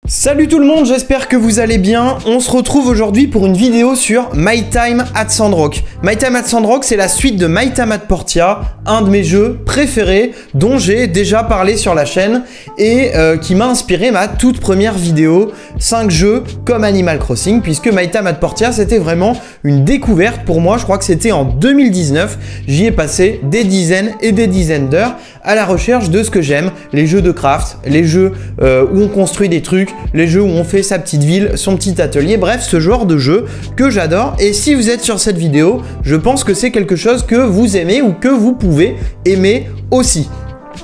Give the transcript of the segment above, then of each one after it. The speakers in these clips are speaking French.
Salut tout le monde, j'espère que vous allez bien. On se retrouve aujourd'hui pour une vidéo sur My Time at Sandrock. My Time at Sandrock, c'est la suite de My Time at Portia, un de mes jeux préférés dont j'ai déjà parlé sur la chaîne et qui m'a inspiré ma toute première vidéo 5 jeux comme Animal Crossing, puisque My Time at Portia c'était vraiment une découverte pour moi. Je crois que c'était en 2019. J'y ai passé des dizaines et des dizaines d'heures à la recherche de ce que j'aime, les jeux de craft, les jeux où on construit des trucs, les jeux où on fait sa petite ville, son petit atelier, bref, ce genre de jeu que j'adore. Et si vous êtes sur cette vidéo, je pense que c'est quelque chose que vous aimez ou que vous pouvez aimer aussi.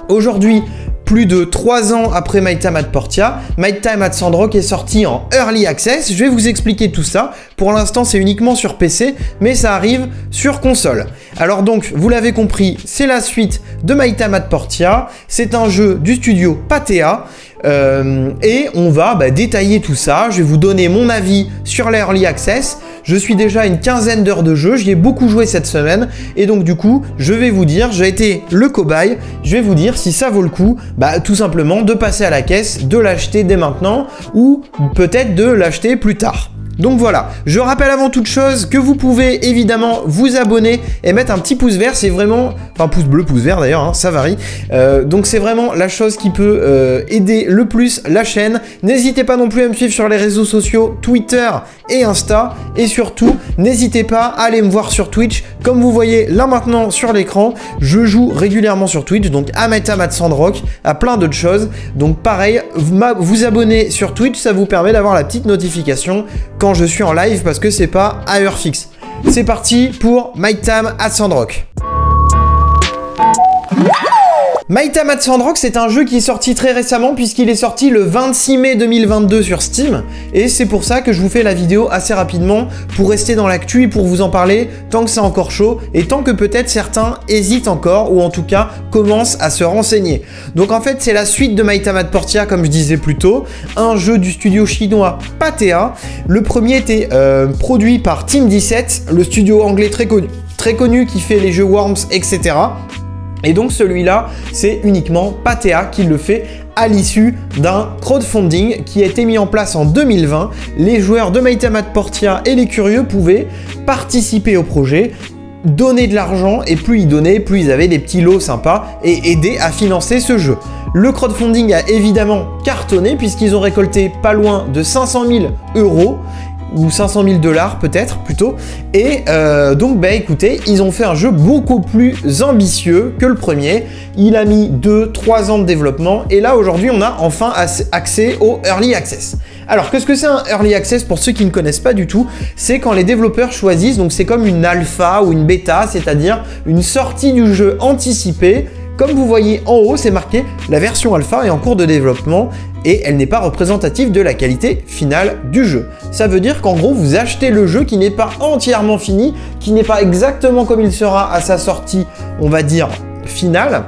Aujourd'hui, plus de 3 ans après My Time at Portia, My Time at Sandrock est sorti en Early Access. Je vais vous expliquer tout ça. Pour l'instant, c'est uniquement sur PC, mais ça arrive sur console. Alors donc, vous l'avez compris, c'est la suite de My Time at Portia. C'est un jeu du studio Patea. Et on va détailler tout ça. Je vais vous donner mon avis sur l'Early Access. Je suis déjà à une quinzaine d'heures de jeu, j'y ai beaucoup joué cette semaine et donc du coup, je vais vous dire, j'ai été le cobaye, je vais vous dire si ça vaut le coup, tout simplement de passer à la caisse, de l'acheter dès maintenant ou peut-être de l'acheter plus tard. Donc voilà, je rappelle avant toute chose que vous pouvez évidemment vous abonner et mettre un petit pouce vert, c'est vraiment, enfin pouce bleu, pouce vert d'ailleurs, hein, ça varie. Donc c'est vraiment la chose qui peut aider le plus la chaîne. N'hésitez pas non plus à me suivre sur les réseaux sociaux, Twitter et Insta. Et surtout, n'hésitez pas à aller me voir sur Twitch. Comme vous voyez là maintenant sur l'écran, je joue régulièrement sur Twitch, donc à My Time at Sandrock, à plein d'autres choses. Donc pareil, vous abonner sur Twitch, ça vous permet d'avoir la petite notification quand je suis en live parce que c'est pas à heure fixe. C'est parti pour My Time at Sandrock. My Time at Sandrock, c'est un jeu qui est sorti très récemment puisqu'il est sorti le 26 mai 2022 sur Steam et c'est pour ça que je vous fais la vidéo assez rapidement pour rester dans l'actu et pour vous en parler tant que c'est encore chaud et tant que peut-être certains hésitent encore ou en tout cas commencent à se renseigner. Donc en fait c'est la suite de My Time at Portia comme je disais plus tôt, un jeu du studio chinois Patea. Le premier était produit par Team 17, le studio anglais très connu qui fait les jeux Worms, etc. Et donc celui-là, c'est uniquement Patea qui le fait à l'issue d'un crowdfunding qui a été mis en place en 2020. Les joueurs de My Time at Portia et les curieux pouvaient participer au projet, donner de l'argent et plus ils donnaient, plus ils avaient des petits lots sympas et aider à financer ce jeu. Le crowdfunding a évidemment cartonné puisqu'ils ont récolté pas loin de 500 000 € ou 500 000 $ peut-être plutôt, et donc écoutez, ils ont fait un jeu beaucoup plus ambitieux que le premier. Il a mis 2-3 ans de développement et là aujourd'hui on a enfin accès au Early Access. Alors qu'est-ce que c'est un Early Access pour ceux qui ne connaissent pas du tout? C'est quand les développeurs choisissent, donc c'est comme une alpha ou une bêta, c'est-à-dire une sortie du jeu anticipée. Comme vous voyez en haut, c'est marqué la version alpha est en cours de développement et elle n'est pas représentative de la qualité finale du jeu. Ça veut dire qu'en gros, vous achetez le jeu qui n'est pas entièrement fini, qui n'est pas exactement comme il sera à sa sortie, on va dire, finale.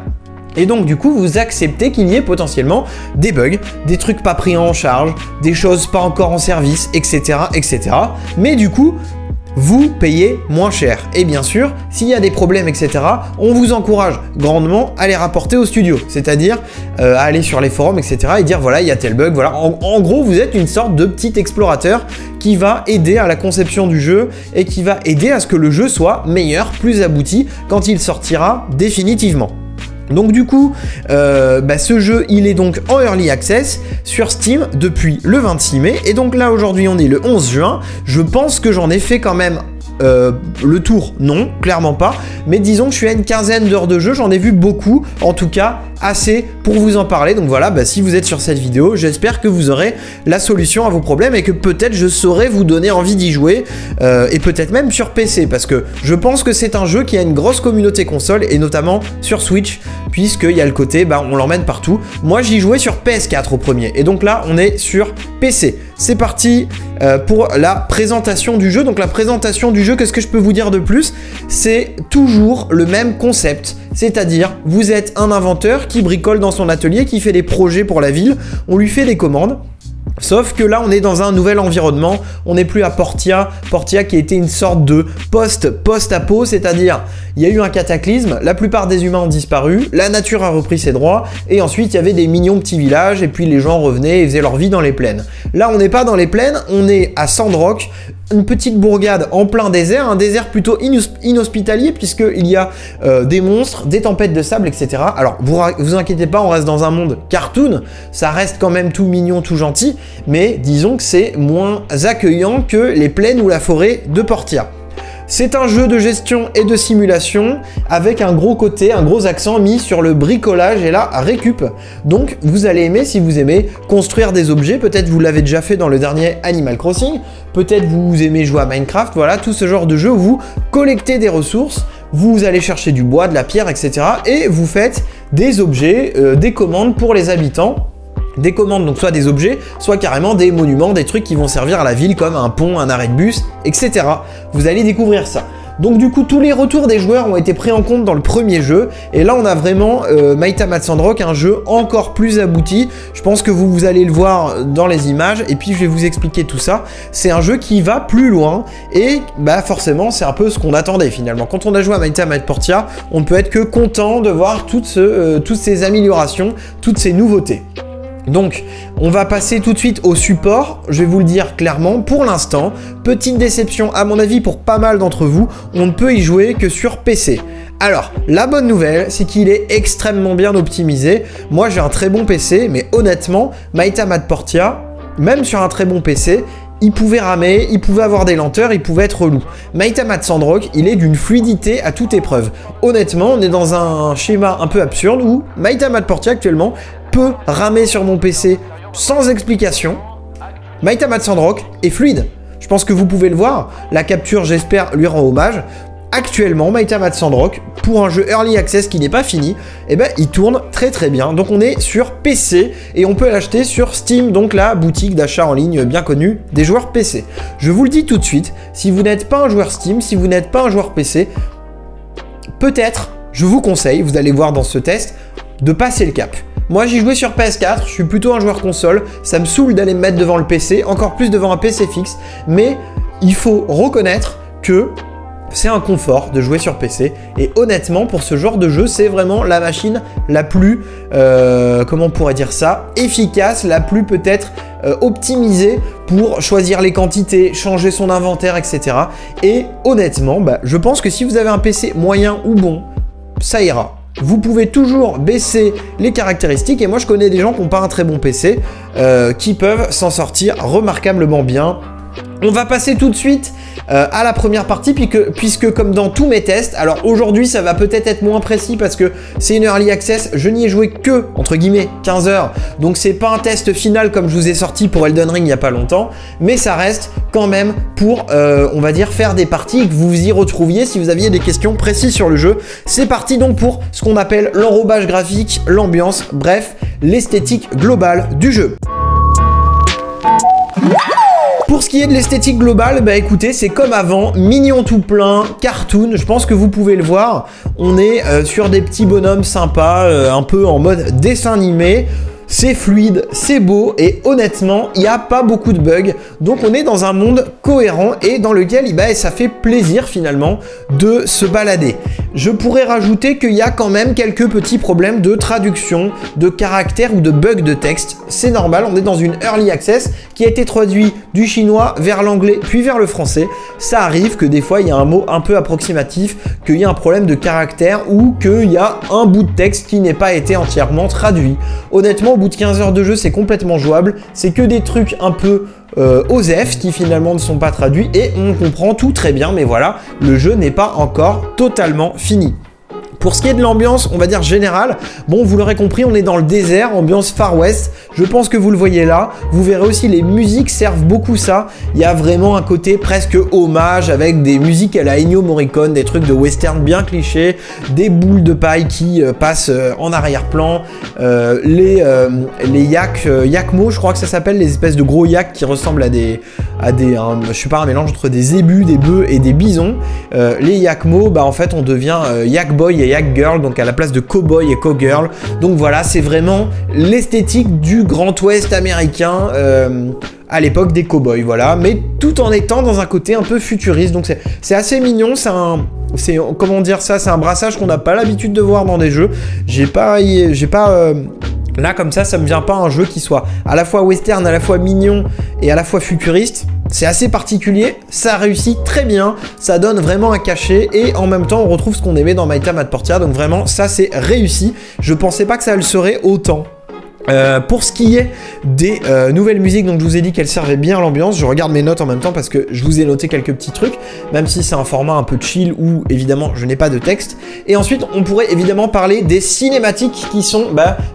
Et donc du coup, vous acceptez qu'il y ait potentiellement des bugs, des trucs pas pris en charge, des choses pas encore en service, etc., etc. Mais du coup, vous payez moins cher. Et bien sûr, s'il y a des problèmes, etc., on vous encourage grandement à les rapporter au studio. C'est-à-dire à aller sur les forums, etc. et dire voilà, il y a tel bug. Voilà. En gros, vous êtes une sorte de petit explorateur qui va aider à la conception du jeu et qui va aider à ce que le jeu soit meilleur, plus abouti quand il sortira définitivement. Donc du coup, ce jeu, il est donc en Early Access sur Steam depuis le 26 mai. Et donc là, aujourd'hui, on est le 11 juin. Je pense que j'en ai fait quand même le tour, non, clairement pas. Mais disons que je suis à une quinzaine d'heures de jeu. J'en ai vu beaucoup, en tout cas assez pour vous en parler. Donc voilà, si vous êtes sur cette vidéo, j'espère que vous aurez la solution à vos problèmes et que peut-être je saurai vous donner envie d'y jouer et peut-être même sur PC parce que je pense que c'est un jeu qui a une grosse communauté console et notamment sur Switch puisqu'il y a le côté, on l'emmène partout. Moi, j'y jouais sur PS4 au premier et donc là, on est sur PC. C'est parti pour la présentation du jeu. Donc la présentation du jeu, qu'est-ce que je peux vous dire de plus? C'est toujours le même concept. C'est-à-dire, vous êtes un inventeur qui bricole dans son atelier, qui fait des projets pour la ville, on lui fait des commandes. Sauf que là, on est dans un nouvel environnement, on n'est plus à Portia, Portia qui était une sorte de post-apo, c'est-à-dire il y a eu un cataclysme, la plupart des humains ont disparu, la nature a repris ses droits, et ensuite il y avait des mignons petits villages, et puis les gens revenaient et faisaient leur vie dans les plaines. Là, on n'est pas dans les plaines, on est à Sandrock, une petite bourgade en plein désert, un désert plutôt inhospitalier, puisqu'il y a des monstres, des tempêtes de sable, etc. Alors, vous inquiétez pas, on reste dans un monde cartoon, ça reste quand même tout mignon, tout gentil, mais disons que c'est moins accueillant que les plaines ou la forêt de Portia. C'est un jeu de gestion et de simulation avec un gros côté, un gros accent mis sur le bricolage et la récup. Donc vous allez aimer si vous aimez construire des objets, peut-être vous l'avez déjà fait dans le dernier Animal Crossing, peut-être vous aimez jouer à Minecraft, voilà, tout ce genre de jeu où vous collectez des ressources, vous allez chercher du bois, de la pierre, etc. et vous faites des objets, des commandes pour les habitants. Des commandes, donc soit des objets, soit carrément des monuments, des trucs qui vont servir à la ville comme un pont, un arrêt de bus, etc. Vous allez découvrir ça. Donc du coup, tous les retours des joueurs ont été pris en compte dans le premier jeu, et là on a vraiment Maïtam at Sandrock, un jeu encore plus abouti. Je pense que vous allez le voir dans les images, et puis je vais vous expliquer tout ça. C'est un jeu qui va plus loin, et bah forcément c'est un peu ce qu'on attendait finalement. Quand on a joué à Maïtam at Portia, on ne peut être que content de voir toutes ces améliorations, toutes ces nouveautés. Donc, on va passer tout de suite au support, je vais vous le dire clairement, pour l'instant, petite déception à mon avis pour pas mal d'entre vous, on ne peut y jouer que sur PC. Alors, la bonne nouvelle, c'est qu'il est extrêmement bien optimisé, moi j'ai un très bon PC, mais honnêtement, Maïtam at Portia, même sur un très bon PC, il pouvait ramer, il pouvait avoir des lenteurs, il pouvait être relou. Maïtam at Sandrock, il est d'une fluidité à toute épreuve. Honnêtement, on est dans un schéma un peu absurde où Maïtam at Portia actuellement peut ramer sur mon PC sans explication. Maïtam at Sandrock est fluide. Je pense que vous pouvez le voir. La capture, j'espère, lui rend hommage. Actuellement, Maïtam at Sandrock, pour un jeu Early Access qui n'est pas fini, eh ben, il tourne très très bien. Donc on est sur PC et on peut l'acheter sur Steam, donc la boutique d'achat en ligne bien connue des joueurs PC. Je vous le dis tout de suite, si vous n'êtes pas un joueur Steam, si vous n'êtes pas un joueur PC, peut-être, je vous conseille, vous allez voir dans ce test, de passer le cap. Moi j'y jouais sur PS4, je suis plutôt un joueur console, ça me saoule d'aller me mettre devant le PC, encore plus devant un PC fixe, mais il faut reconnaître que c'est un confort de jouer sur PC, et honnêtement pour ce genre de jeu c'est vraiment la machine la plus, comment on pourrait dire ça, efficace, la plus peut-être optimisée pour choisir les quantités, changer son inventaire, etc. Et honnêtement, bah, je pense que si vous avez un PC moyen ou bon, ça ira. Vous pouvez toujours baisser les caractéristiques, et moi je connais des gens qui n'ont pas un très bon PC, qui peuvent s'en sortir remarquablement bien. On va passer tout de suite à la première partie, puisque comme dans tous mes tests, alors aujourd'hui ça va peut-être être moins précis parce que c'est une Early Access, je n'y ai joué que, entre guillemets, 15 heures, donc c'est pas un test final comme je vous ai sorti pour Elden Ring il n'y a pas longtemps, mais ça reste quand même pour, on va dire, faire des parties et que vous vous y retrouviez si vous aviez des questions précises sur le jeu. C'est parti donc pour ce qu'on appelle l'enrobage graphique, l'ambiance, bref, l'esthétique globale du jeu. Pour ce qui est de l'esthétique globale, bah écoutez, c'est comme avant, mignon tout plein, cartoon, je pense que vous pouvez le voir. On est sur des petits bonhommes sympas, un peu en mode dessin animé. C'est fluide, c'est beau, et honnêtement, il n'y a pas beaucoup de bugs. Donc on est dans un monde cohérent et dans lequel bah, ça fait plaisir finalement de se balader. Je pourrais rajouter qu'il y a quand même quelques petits problèmes de traduction, de caractère ou de bugs de texte. C'est normal, on est dans une Early Access qui a été traduit du chinois vers l'anglais puis vers le français. Ça arrive que des fois il y a un mot un peu approximatif, qu'il y a un problème de caractère ou qu'il y a un bout de texte qui n'ait pas été entièrement traduit. Honnêtement, au bout de 15 heures de jeu, c'est complètement jouable. C'est que des trucs un peu OSEF qui finalement ne sont pas traduits et on comprend tout très bien, mais voilà, le jeu n'est pas encore totalement fini. Pour ce qui est de l'ambiance, on va dire générale, bon, vous l'aurez compris, on est dans le désert, ambiance Far West. Je pense que vous le voyez là. Vous verrez aussi, les musiques servent beaucoup ça. Il y a vraiment un côté presque hommage avec des musiques à la Ennio Morricone, des trucs de western bien clichés, des boules de paille qui passent en arrière-plan, les yakmos, je crois que ça s'appelle, les espèces de gros yaks qui ressemblent à je sais pas, un mélange entre des zébus, des bœufs et des bisons. Les yakmos, bah en fait, on devient yak boy et Yak Girl, donc à la place de cowboy et cowgirl. Donc voilà, c'est vraiment l'esthétique du Grand Ouest américain à l'époque des cowboys, voilà, mais tout en étant dans un côté un peu futuriste. Donc c'est assez mignon, comment dire ça, c'est un brassage qu'on n'a pas l'habitude de voir dans des jeux. Là, comme ça me vient pas un jeu qui soit à la fois western, à la fois mignon et à la fois futuriste. C'est assez particulier, ça réussit très bien, ça donne vraiment un cachet et en même temps on retrouve ce qu'on aimait dans My Time at Portia. Donc vraiment, ça c'est réussi. Je pensais pas que ça le serait autant. Pour ce qui est des nouvelles musiques, donc je vous ai dit qu'elles servaient bien à l'ambiance. Je regarde mes notes en même temps parce que je vous ai noté quelques petits trucs, même si c'est un format un peu chill où évidemment je n'ai pas de texte. Et ensuite on pourrait évidemment parler des cinématiques qui sont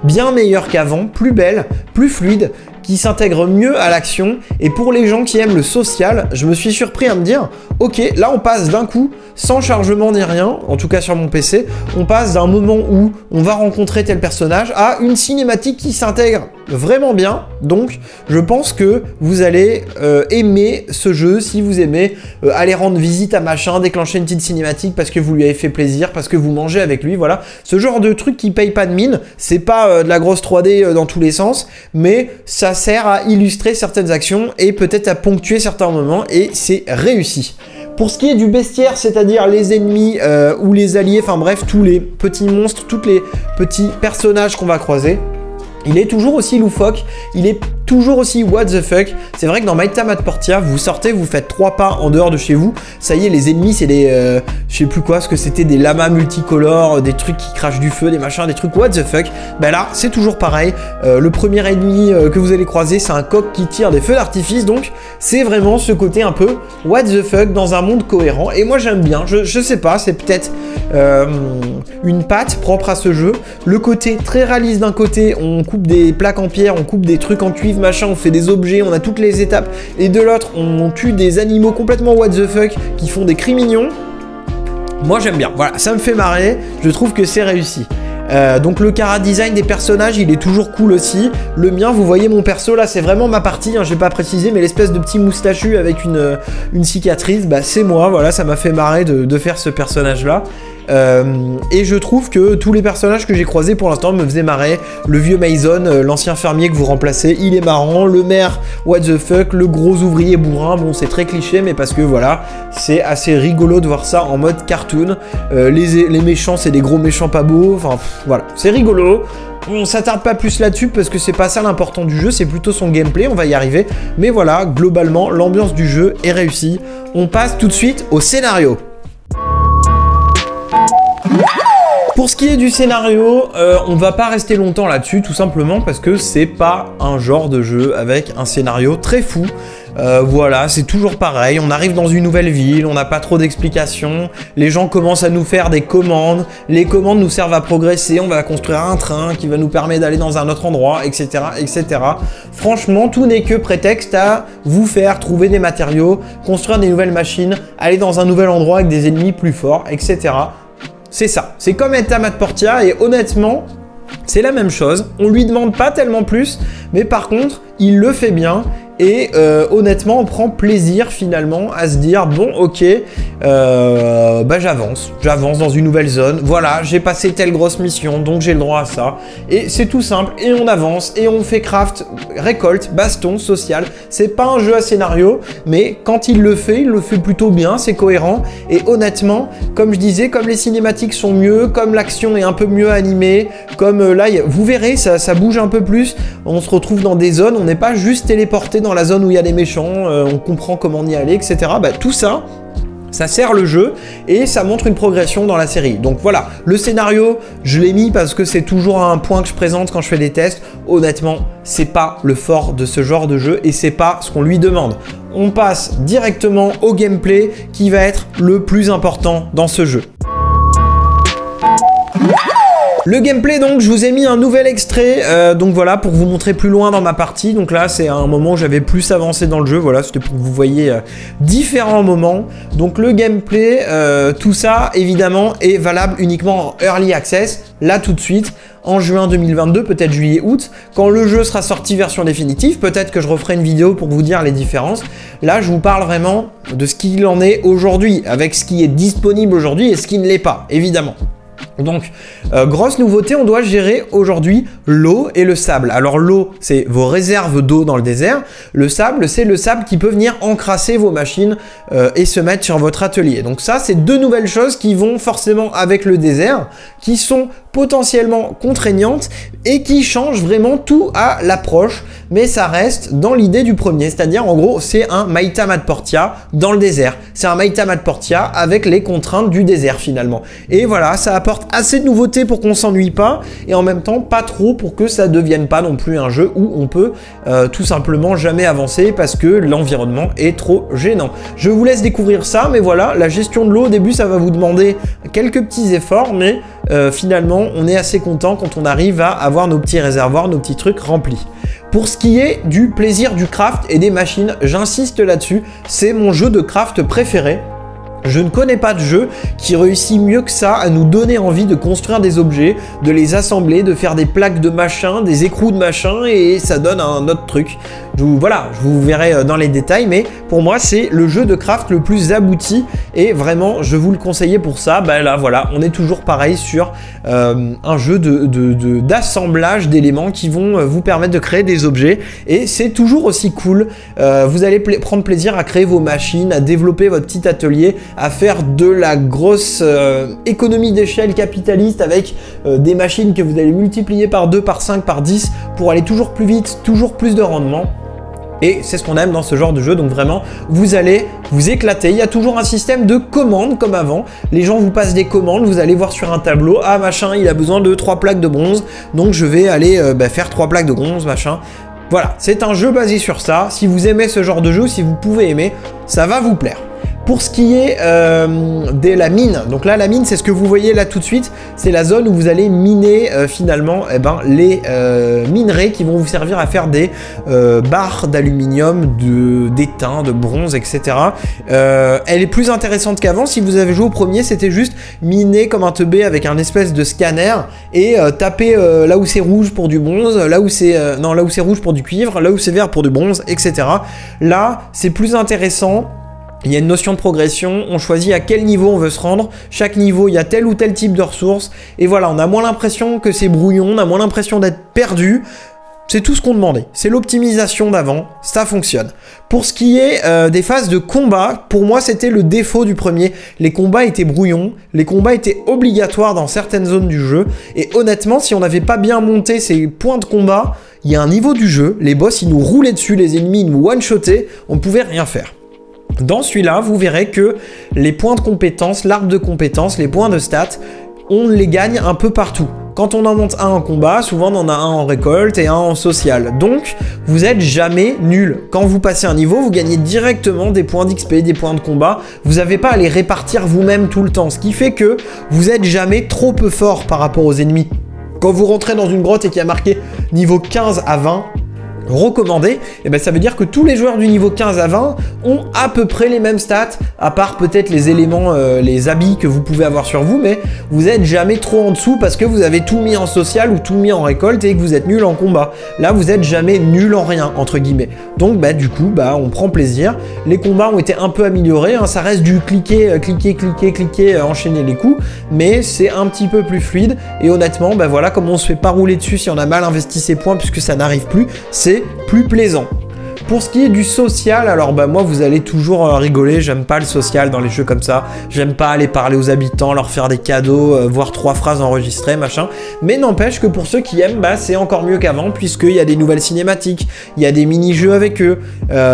bien meilleures qu'avant, plus belles, plus fluides, qui s'intègrent mieux à l'action. Et pour les gens qui aiment le social, je me suis surpris à me dire ok, là on passe d'un coup, sans chargement ni rien, en tout cas sur mon PC, on passe d'un moment où on va rencontrer tel personnage à une cinématique qui s'intègre vraiment bien. Donc je pense que vous allez aimer ce jeu si vous aimez aller rendre visite à machin, déclencher une petite cinématique parce que vous lui avez fait plaisir, parce que vous mangez avec lui, voilà. Ce genre de truc qui paye pas de mine, c'est pas de la grosse 3D dans tous les sens, mais ça sert à illustrer certaines actions et peut-être à ponctuer certains moments et c'est réussi. Pour ce qui est du bestiaire, c'est-à-dire les ennemis ou les alliés, enfin bref, tous les petits monstres, tous les petits personnages qu'on va croiser, il est toujours aussi loufoque, il est toujours aussi what the fuck. C'est vrai que dans My Time at Portia, vous sortez, vous faites 3 pas en dehors de chez vous, ça y est, les ennemis c'est des, je sais plus quoi, ce que c'était, des lamas multicolores, des trucs qui crachent du feu, des machins, des trucs what the fuck. Ben là, c'est toujours pareil, le premier ennemi que vous allez croiser, c'est un coq qui tire des feux d'artifice, donc c'est vraiment ce côté un peu what the fuck dans un monde cohérent, et moi j'aime bien, je sais pas, c'est peut-être une patte propre à ce jeu, le côté très réaliste d'un côté, on coupe des plaques en pierre, on coupe des trucs en cuivre, machin, on fait des objets, on a toutes les étapes, et de l'autre, on tue des animaux complètement what the fuck qui font des cris mignons. Moi j'aime bien, voilà, ça me fait marrer, je trouve que c'est réussi. Donc le chara design des personnages, il est toujours cool aussi. Le mien, vous voyez mon perso là, c'est vraiment ma partie, hein, j'ai pas précisé, mais l'espèce de petit moustachu avec une cicatrice, bah c'est moi, voilà, ça m'a fait marrer de faire ce personnage là. Et je trouve que tous les personnages que j'ai croisés pour l'instant me faisaient marrer. Le vieux Mason, l'ancien fermier que vous remplacez, il est marrant. Le maire, what the fuck. Le gros ouvrier bourrin, bon c'est très cliché, mais parce que voilà, c'est assez rigolo de voir ça en mode cartoon. Les méchants, c'est des gros méchants pas beaux, enfin voilà, c'est rigolo. On s'attarde pas plus là-dessus parce que c'est pas ça l'important du jeu, c'est plutôt son gameplay, on va y arriver. Mais voilà, globalement, l'ambiance du jeu est réussie. On passe tout de suite au scénario. Pour ce qui est du scénario, on va pas rester longtemps là-dessus, tout simplement parce que c'est pas un genre de jeu avec un scénario très fou. Voilà, c'est toujours pareil, on arrive dans une nouvelle ville, on n'a pas trop d'explications, les gens commencent à nous faire des commandes, les commandes nous servent à progresser, on va construire un train qui va nous permettre d'aller dans un autre endroit, etc., etc. Franchement, tout n'est que prétexte à vous faire trouver des matériaux, construire des nouvelles machines, aller dans un nouvel endroit avec des ennemis plus forts, etc. C'est ça, c'est comme My Time at Portia et honnêtement, c'est la même chose. On lui demande pas tellement plus, mais par contre, il le fait bien. Et honnêtement, on prend plaisir finalement à se dire bon, ok, bah j'avance dans une nouvelle zone. Voilà, j'ai passé telle grosse mission, donc j'ai le droit à ça. Et c'est tout simple. Et on avance et on fait craft, récolte, baston, social. C'est pas un jeu à scénario, mais quand il le fait plutôt bien. C'est cohérent. Et honnêtement, comme je disais, comme les cinématiques sont mieux, comme l'action est un peu mieux animée, comme là, vous verrez, ça bouge un peu plus. On se retrouve dans des zones. On n'est pas juste téléporté dans la zone où il y a des méchants, on comprend comment y aller, etc. Bah, tout ça, ça sert le jeu et ça montre une progression dans la série. Donc voilà, le scénario, je l'ai mis parce que c'est toujours un point que je présente quand je fais des tests. Honnêtement, c'est pas le fort de ce genre de jeu et c'est pas ce qu'on lui demande. On passe directement au gameplay qui va être le plus important dans ce jeu. Le gameplay, donc, je vous ai mis un nouvel extrait, donc voilà, pour vous montrer plus loin dans ma partie. Donc là, c'est un moment où j'avais plus avancé dans le jeu, voilà, c'était pour que vous voyez différents moments. Donc le gameplay, tout ça, évidemment, est valable uniquement en Early Access, là tout de suite, en juin 2022, peut-être juillet-août, quand le jeu sera sorti version définitive, peut-être que je referai une vidéo pour vous dire les différences. Là, je vous parle vraiment de ce qu'il en est aujourd'hui, avec ce qui est disponible aujourd'hui et ce qui ne l'est pas, évidemment. Donc, grosse nouveauté, on doit gérer aujourd'hui l'eau et le sable. Alors l'eau, c'est vos réserves d'eau dans le désert. Le sable, c'est le sable qui peut venir encrasser vos machines et se mettre sur votre atelier. Donc ça, c'est deux nouvelles choses qui vont forcément avec le désert, qui sont potentiellement contraignantes et qui changent vraiment tout à l'approche, mais ça reste dans l'idée du premier. C'est-à-dire, en gros, c'est un Maïta Matportia dans le désert. C'est un Maïta Matportia avec les contraintes du désert finalement. Et voilà, ça apporte assez de nouveautés pour qu'on s'ennuie pas et en même temps pas trop pour que ça devienne pas non plus un jeu où on peut tout simplement jamais avancer parce que l'environnement est trop gênant. Je vous laisse découvrir ça, mais voilà, la gestion de l'eau au début ça va vous demander quelques petits efforts, mais finalement on est assez content quand on arrive à avoir nos petits réservoirs, nos petits trucs remplis. Pour ce qui est du plaisir du craft et des machines, j'insiste là-dessus, c'est mon jeu de craft préféré. Je ne connais pas de jeu qui réussit mieux que ça à nous donner envie de construire des objets, de les assembler, de faire des plaques de machin, des écrous de machin et ça donne un autre truc. Voilà, je vous verrai dans les détails, mais pour moi c'est le jeu de craft le plus abouti et vraiment je vous le conseillais pour ça. Bah là voilà, on est toujours pareil sur un jeu d'assemblage d'éléments qui vont vous permettre de créer des objets et c'est toujours aussi cool. Vous allez prendre plaisir à créer vos machines, à développer votre petit atelier, à faire de la grosse économie d'échelle capitaliste avec des machines que vous allez multiplier par 2, par 5, par 10 pour aller toujours plus vite, toujours plus de rendement. Et c'est ce qu'on aime dans ce genre de jeu, donc vraiment, vous allez vous éclater. Il y a toujours un système de commandes comme avant. Les gens vous passent des commandes, vous allez voir sur un tableau, ah machin, il a besoin de 3 plaques de bronze, donc je vais aller faire 3 plaques de bronze, machin. Voilà, c'est un jeu basé sur ça. Si vous aimez ce genre de jeu, si vous pouvez aimer, ça va vous plaire. Pour ce qui est de la mine, donc là la mine c'est ce que vous voyez là tout de suite, c'est la zone où vous allez miner finalement les minerais qui vont vous servir à faire des barres d'aluminium, d'étain, de bronze, etc. Elle est plus intéressante qu'avant. Si vous avez joué au premier, c'était juste miner comme un teubé avec un espèce de scanner et taper là où c'est rouge pour du bronze, là où c'est rouge pour du cuivre, là où c'est vert pour du bronze, etc. Là c'est plus intéressant. Il y a une notion de progression, on choisit à quel niveau on veut se rendre, chaque niveau il y a tel ou tel type de ressources, et voilà, on a moins l'impression que c'est brouillon, on a moins l'impression d'être perdu, c'est tout ce qu'on demandait, c'est l'optimisation d'avant, ça fonctionne. Pour ce qui est des phases de combat, pour moi c'était le défaut du premier, les combats étaient brouillons, les combats étaient obligatoires dans certaines zones du jeu, et honnêtement si on n'avait pas bien monté ces points de combat, il y a un niveau du jeu, les boss ils nous roulaient dessus, les ennemis ils nous one-shotaient, on ne pouvait rien faire. Dans celui-là, vous verrez que les points de compétence, l'arbre de compétences, les points de stats, on les gagne un peu partout. Quand on en monte un en combat, souvent on en a un en récolte et un en social. Donc, vous n'êtes jamais nul. Quand vous passez un niveau, vous gagnez directement des points d'XP, des points de combat. Vous n'avez pas à les répartir vous-même tout le temps. Ce qui fait que vous n'êtes jamais trop peu fort par rapport aux ennemis. Quand vous rentrez dans une grotte et qu'il y a marqué niveau 15 à 20, recommandé, et ben ça veut dire que tous les joueurs du niveau 15 à 20 ont à peu près les mêmes stats, à part peut-être les éléments, les habits que vous pouvez avoir sur vous, mais vous n'êtes jamais trop en dessous parce que vous avez tout mis en social ou tout mis en récolte et que vous êtes nul en combat. Là, vous n'êtes jamais nul en rien, entre guillemets. Donc, bah, du coup, bah, on prend plaisir. Les combats ont été un peu améliorés, hein, ça reste du cliquer, enchaîner les coups, mais c'est un petit peu plus fluide. Et honnêtement, bah, voilà, comme on se fait pas rouler dessus si on a mal investi ses points puisque ça n'arrive plus, c'est plus plaisant. Pour ce qui est du social, alors bah moi vous allez toujours rigoler, j'aime pas le social dans les jeux comme ça, j'aime pas aller parler aux habitants, leur faire des cadeaux, voir 3 phrases enregistrées, machin, mais n'empêche que pour ceux qui aiment, bah c'est encore mieux qu'avant puisqu'il y a des nouvelles cinématiques, il y a des mini-jeux avec eux,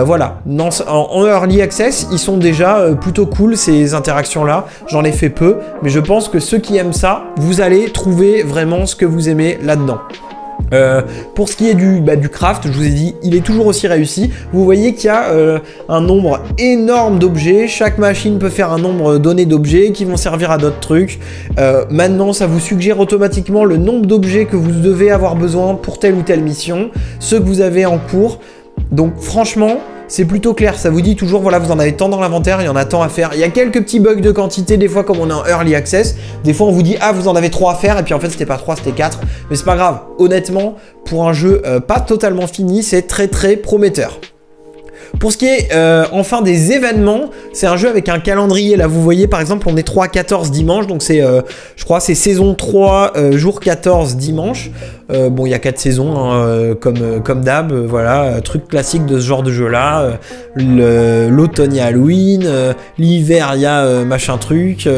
voilà. En Early Access, ils sont déjà plutôt cool ces interactions-là, j'en ai fait peu, mais je pense que ceux qui aiment ça, vous allez trouver vraiment ce que vous aimez là-dedans. Pour ce qui est du craft, je vous ai dit, il est toujours aussi réussi. Vous voyez qu'il y a un nombre énorme d'objets. Chaque machine peut faire un nombre donné d'objets qui vont servir à d'autres trucs. Maintenant, ça vous suggère automatiquement le nombre d'objets que vous devez avoir besoin pour telle ou telle mission, ceux que vous avez en cours. Donc franchement, c'est plutôt clair, ça vous dit toujours, voilà, vous en avez tant dans l'inventaire, il y en a tant à faire. Il y a quelques petits bugs de quantité, des fois comme on est en Early Access, des fois on vous dit, ah, vous en avez 3 à faire, et puis en fait c'était pas 3, c'était 4. Mais c'est pas grave, honnêtement, pour un jeu pas totalement fini, c'est très très prometteur. Pour ce qui est enfin des événements, c'est un jeu avec un calendrier. Là, vous voyez, par exemple, on est 3-14 dimanche, donc c'est, je crois, c'est saison 3, jour 14 dimanche. Bon, il y a 4 saisons, hein, comme d'hab, voilà, truc classique de ce genre de jeu-là. L'automne, il y a Halloween, l'hiver, il y a machin truc.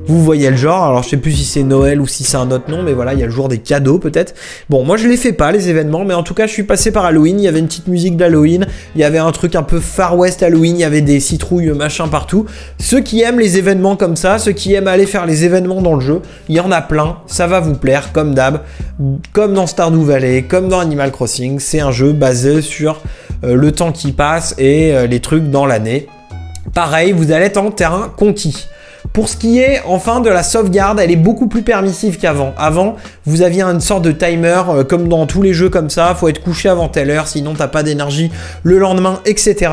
Vous voyez le genre. Alors, je sais plus si c'est Noël ou si c'est un autre nom, mais voilà, il y a le jour des cadeaux, peut-être. Bon, moi, je les fais pas, les événements, mais en tout cas, je suis passé par Halloween. Il y avait une petite musique d'Halloween, il y avait un truc un peu Far West Halloween, il y avait des citrouilles, machin partout. Ceux qui aiment les événements comme ça, ceux qui aiment aller faire les événements dans le jeu, il y en a plein, ça va vous plaire, comme d'hab. Comme dans Stardew Valley, comme dans Animal Crossing, c'est un jeu basé sur le temps qui passe et les trucs dans l'année. Pareil, vous allez être en terrain conquis. Pour ce qui est enfin de la sauvegarde, elle est beaucoup plus permissive qu'avant. Avant, vous aviez une sorte de timer, comme dans tous les jeux comme ça, faut être couché avant telle heure, sinon t'as pas d'énergie le lendemain, etc.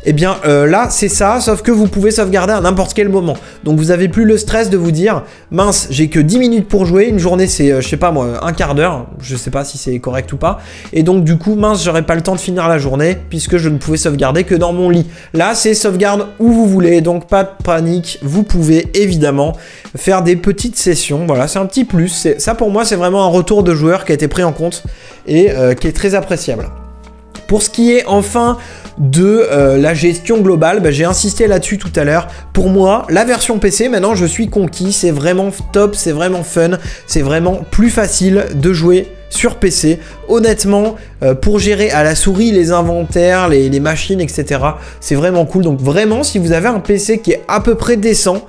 Et bien là, c'est ça, sauf que vous pouvez sauvegarder à n'importe quel moment. Donc vous avez plus le stress de vous dire, mince, j'ai que 10 minutes pour jouer, une journée c'est, je sais pas moi, un quart d'heure, je sais pas si c'est correct ou pas. Et donc du coup, mince, j'aurais pas le temps de finir la journée, puisque je ne pouvais sauvegarder que dans mon lit. Là, c'est sauvegarde où vous voulez, donc pas de panique, vous pouvez évidemment faire des petites sessions. Voilà, c'est un petit plus. Ça pour moi, c'est vraiment un retour de joueur qui a été pris en compte et qui est très appréciable. Pour ce qui est enfin de la gestion globale, bah, j'ai insisté là-dessus tout à l'heure. Pour moi, la version PC, maintenant je suis conquis, c'est vraiment top, c'est vraiment fun, c'est vraiment plus facile de jouer sur PC. Honnêtement, pour gérer à la souris les inventaires, les machines, etc., c'est vraiment cool. Donc vraiment, si vous avez un PC qui est à peu près décent,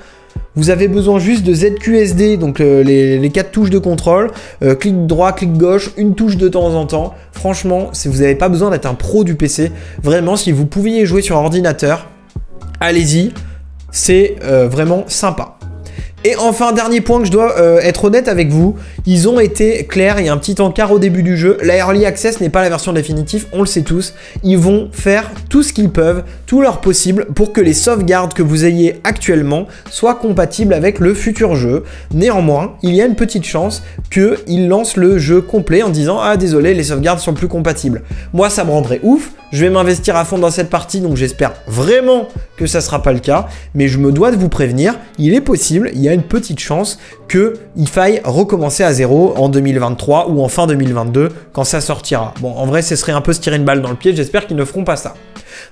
vous avez besoin juste de ZQSD, donc les 4 touches de contrôle, clic droit, clic gauche, une touche de temps en temps. Franchement, vous n'avez pas besoin d'être un pro du PC. Vraiment, si vous pouviez jouer sur ordinateur, allez-y, c'est vraiment sympa. Et enfin, dernier point que je dois être honnête avec vous, ils ont été clairs, il y a un petit encart au début du jeu, la Early Access n'est pas la version définitive, on le sait tous, ils vont faire tout ce qu'ils peuvent, tout leur possible pour que les sauvegardes que vous ayez actuellement soient compatibles avec le futur jeu. Néanmoins, il y a une petite chance qu'ils lancent le jeu complet en disant « Ah désolé, les sauvegardes sont plus compatibles ». Moi ça me rendrait ouf, je vais m'investir à fond dans cette partie, donc j'espère vraiment que ça sera pas le cas, mais je me dois de vous prévenir, il est possible, il y a une petite chance qu'il faille recommencer à zéro en 2023 ou en fin 2022 quand ça sortira. Bon, en vrai, ce serait un peu se tirer une balle dans le pied, j'espère qu'ils ne feront pas ça.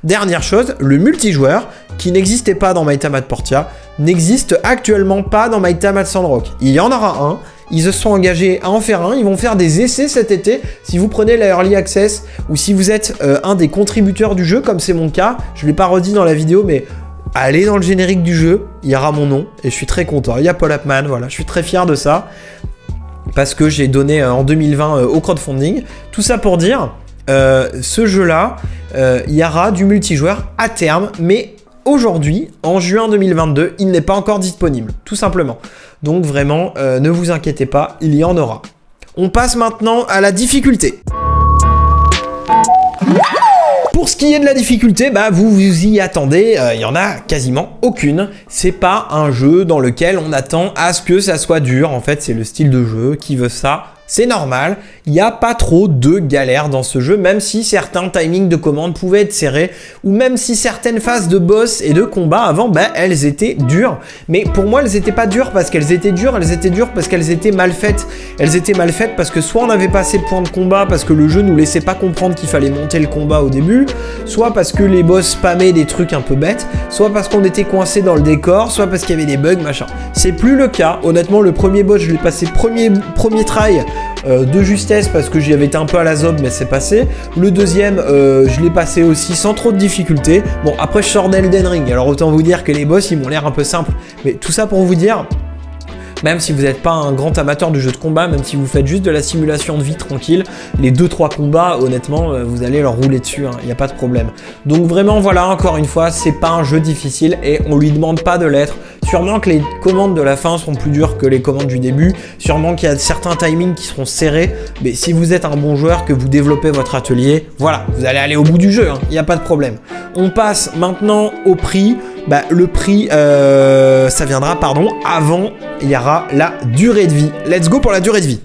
Dernière chose, le multijoueur, qui n'existait pas dans My Time at Portia, n'existe actuellement pas dans My Time at Sandrock. Il y en aura un, ils se sont engagés à en faire un, ils vont faire des essais cet été. Si vous prenez la Early Access ou si vous êtes un des contributeurs du jeu, comme c'est mon cas, je ne l'ai pas redit dans la vidéo, mais allez dans le générique du jeu, il y aura mon nom et je suis très content. Il y a Paul Appman, voilà, je suis très fier de ça parce que j'ai donné en 2020 au crowdfunding. Tout ça pour dire, ce jeu-là, il y aura du multijoueur à terme, mais aujourd'hui, en juin 2022, il n'est pas encore disponible, tout simplement. Donc vraiment, ne vous inquiétez pas, il y en aura. On passe maintenant à la difficulté. Pour ce qui est de la difficulté, bah vous vous y attendez, il y en a quasiment aucune. C'est pas un jeu dans lequel on attend à ce que ça soit dur. En fait, c'est le style de jeu qui veut ça. C'est normal, il n'y a pas trop de galères dans ce jeu, même si certains timings de commande pouvaient être serrés, ou même si certaines phases de boss et de combat avant, bah, elles étaient dures. Mais pour moi, elles n'étaient pas dures parce qu'elles étaient dures, parce qu'elles étaient mal faites. Elles étaient mal faites parce que soit on n'avait pas assez de points de combat, parce que le jeu nous laissait pas comprendre qu'il fallait monter le combat au début, soit parce que les boss spammaient des trucs un peu bêtes, soit parce qu'on était coincé dans le décor, soit parce qu'il y avait des bugs, machin. C'est plus le cas. Honnêtement, le premier boss, je l'ai passé premier try, de justesse parce que j'y avais été un peu à la zob, mais c'est passé. Le deuxième, je l'ai passé aussi sans trop de difficultés. Bon, après je sors d'Elden Ring, alors autant vous dire que les boss ils m'ont l'air un peu simples, mais tout ça pour vous dire, même si vous n'êtes pas un grand amateur de jeu de combat, même si vous faites juste de la simulation de vie tranquille, les 2-3 combats, honnêtement, vous allez leur rouler dessus, il n'y a pas de problème. Donc vraiment, voilà, encore une fois, c'est pas un jeu difficile et on lui demande pas de l'être. Sûrement que les commandes de la fin seront plus dures que les commandes du début, sûrement qu'il y a certains timings qui seront serrés, mais si vous êtes un bon joueur, que vous développez votre atelier, voilà, vous allez aller au bout du jeu, il n'y a pas de problème. On passe maintenant au prix. Bah, le prix, ça viendra, pardon, avant, il y aura la durée de vie. Let's go pour la durée de vie.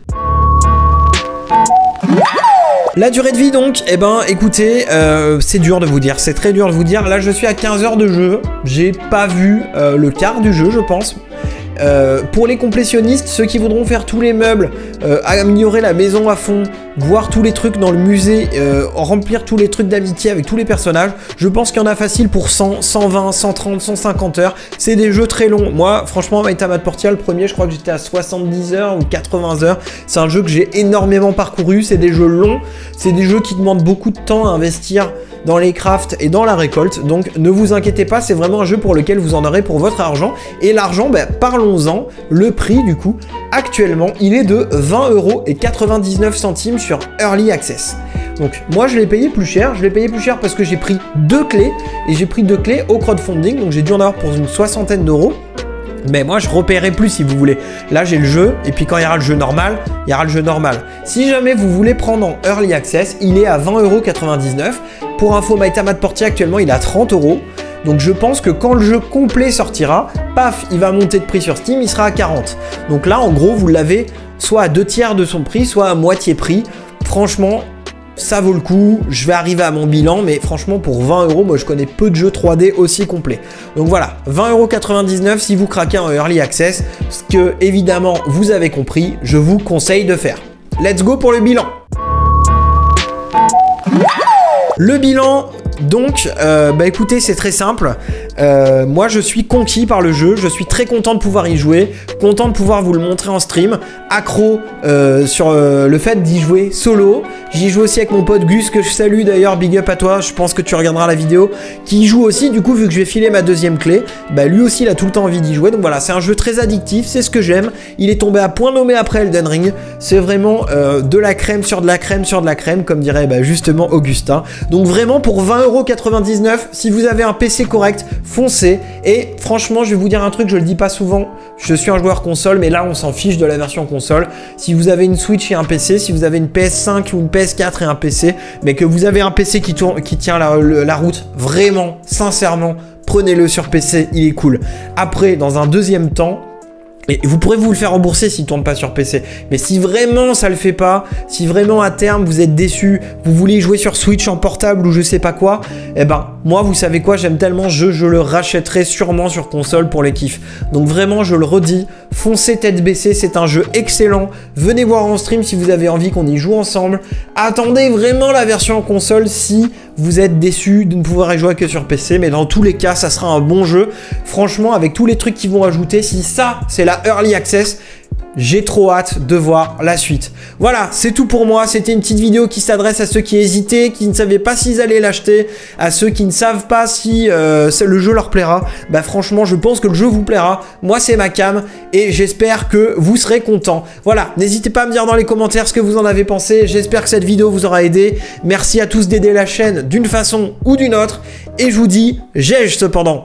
La durée de vie donc, eh ben écoutez, c'est dur de vous dire, c'est très dur de vous dire. Là je suis à 15 heures de jeu, j'ai pas vu le quart du jeu je pense. Pour les complétionnistes, ceux qui voudront faire tous les meubles, améliorer la maison à fond, voir tous les trucs dans le musée, remplir tous les trucs d'amitié avec tous les personnages, je pense qu'il y en a facile pour 100, 120, 130, 150 heures. C'est des jeux très longs. Moi, franchement, Might Match Portia, le premier, je crois que j'étais à 70 heures ou 80 heures. C'est un jeu que j'ai énormément parcouru. C'est des jeux longs. C'est des jeux qui demandent beaucoup de temps à investir dans les crafts et dans la récolte. Donc, ne vous inquiétez pas, c'est vraiment un jeu pour lequel vous en aurez pour votre argent. Et l'argent, ben, parlons-en. Le prix, du coup, actuellement, il est de 20,99 € sur Early Access. Donc moi je l'ai payé plus cher, parce que j'ai pris 2 clés, et j'ai pris 2 clés au crowdfunding, donc j'ai dû en avoir pour une 60aine d'euros. Mais moi je repérerai plus si vous voulez. Là j'ai le jeu, et puis quand il y aura le jeu normal, il y aura le jeu normal. Si jamais vous voulez prendre en Early Access, il est à 20,99 €. Pour info, Might Match Portia actuellement il est à 30 €. Donc je pense que quand le jeu complet sortira, paf, il va monter de prix sur Steam, il sera à 40. Donc là en gros vous l'avez soit à 2 tiers de son prix, soit à moitié prix. Franchement, ça vaut le coup. Je vais arriver à mon bilan, mais franchement, pour 20 €, moi je connais peu de jeux 3D aussi complets. Donc voilà, 20,99 € si vous craquez en Early Access, ce que évidemment vous avez compris, je vous conseille de faire. Let's go pour le bilan. Le bilan, donc, bah écoutez, c'est très simple. Moi, je suis conquis par le jeu. Je suis très content de pouvoir y jouer, content de pouvoir vous le montrer en stream. Accro sur le fait d'y jouer solo. J'y joue aussi avec mon pote Gus, que je salue d'ailleurs. Big up à toi. Je pense que tu regarderas la vidéo. Qui y joue aussi, du coup, vu que je vais filer ma deuxième clé. Bah lui aussi, il a tout le temps envie d'y jouer. Donc voilà, c'est un jeu très addictif. C'est ce que j'aime. Il est tombé à point nommé après Elden Ring. C'est vraiment de la crème sur de la crème sur de la crème, comme dirait bah, justement Augustin. Donc vraiment, pour 20,99 €, si vous avez un PC correct, foncez. Et franchement, je vais vous dire un truc, je le dis pas souvent, je suis un joueur console, mais là on s'en fiche de la version console. Si vous avez une Switch et un PC, si vous avez une PS5 ou une PS4 et un PC, mais que vous avez un PC qui tient la route, vraiment, sincèrement, prenez-le sur PC, il est cool. Après, dans un deuxième temps, et vous pourrez vous le faire rembourser s'il ne tourne pas sur PC. Mais si vraiment ça le fait pas, si vraiment à terme vous êtes déçu, vous voulez jouer sur Switch en portable ou je sais pas quoi, eh ben moi vous savez quoi, j'aime tellement ce jeu, je le rachèterai sûrement sur console pour les kiffs. Donc vraiment je le redis, foncez tête baissée, c'est un jeu excellent. Venez voir en stream si vous avez envie qu'on y joue ensemble. Attendez vraiment la version en console si vous êtes déçu de ne pouvoir y jouer que sur PC, mais dans tous les cas ça sera un bon jeu. Franchement avec tous les trucs qu'ils vont ajouter, si ça c'est la Early Access, j'ai trop hâte de voir la suite. Voilà, c'est tout pour moi. C'était une petite vidéo qui s'adresse à ceux qui hésitaient, qui ne savaient pas s'ils allaient l'acheter, à ceux qui ne savent pas si le jeu leur plaira. Bah franchement, je pense que le jeu vous plaira. Moi, c'est ma cam et j'espère que vous serez contents. Voilà, n'hésitez pas à me dire dans les commentaires ce que vous en avez pensé. J'espère que cette vidéo vous aura aidé. Merci à tous d'aider la chaîne d'une façon ou d'une autre. Et je vous dis, j'ai cependant.